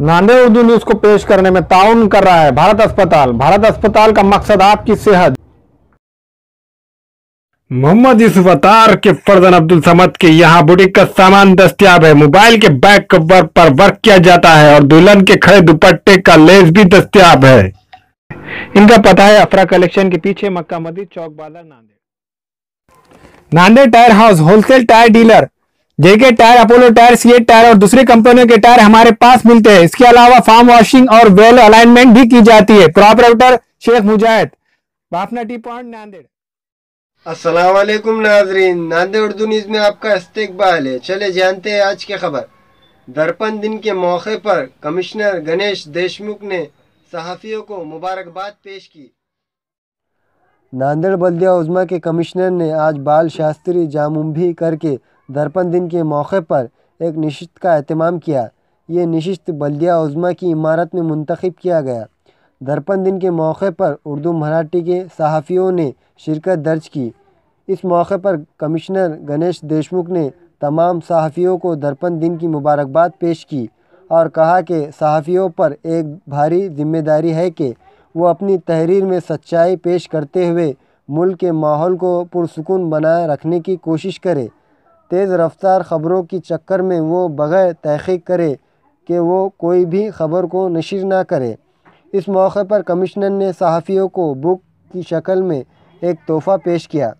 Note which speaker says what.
Speaker 1: Nanded Urdu news को पेश करने में ताउन कर रहा है भारत अस्पताल। भारत अस्पताल का मकसद आपकी सेहत। मोहम्मद यूसुफ अतार के फरजन अब्दुल समद के यहाँ बुटीक का सामान दस्तियाब है। मोबाइल के बैक कवर पर वर्क किया जाता है और दुल्हन के खड़े दुपट्टे का लेस भी दस्तियाब है। इनका पता है अफरा कलेक्शन के पीछे, मक्का Masjid Chowk Bazaar, Nanded. Nanded tyre house wholesale tyre dealer. JK tyre, Apollo tyre, CEAT tyre और दूसरी कंपनियों के टायर हमारे पास मिलते हैं। इसके अलावा फार्म वॉशिंग और वेल अलाइनमेंट भी की जाती है। प्रोपराइटर शेख मुजाहिद, बाफना टी पॉइंट, नांदेड़।
Speaker 2: अस्सलाम वालेकुम नाजरीन, नांदेड़ उर्दू न्यूज़ में आपका इस्तकबाल है। चले जानते हैं आज की खबर। दर्पण दिन के मौके पर कमिश्नर गणेश देशमुख ने सहाफ़ियों को मुबारकबाद पेश की। नांदेड़ बल्दिया उज़्मा के कमिश्नर ने आज बाल शास्त्री जामुंभी करके दर्पण दिन के मौके पर एक नशिस्त का एहतमाम किया। ये नशिस्त बल्दिया उज़्मा की इमारत में मुंतखब किया गया। दर्पण दिन के मौके पर उर्दू मराठी के सहाफ़ियों ने शिरकत दर्ज की। इस मौके पर कमिश्नर गणेश देशमुख ने तमाम सहाफ़ियों को दर्पण दिन की मुबारकबाद पेश की और कहा कि सहाफ़ियों पर एक भारी जिम्मेदारी है कि वो अपनी तहरीर में सच्चाई पेश करते हुए मुल्क के माहौल को पुरसुकून बनाए रखने की कोशिश करे। तेज़ रफ्तार ख़बरों की चक्कर में वो बग़ैर तहक़ीक़ करे कि वो कोई भी ख़बर को नशर ना करे। इस मौके पर कमिश्नर ने सहाफ़ियों को बुक की शक्ल में एक तोहफ़ा पेश किया।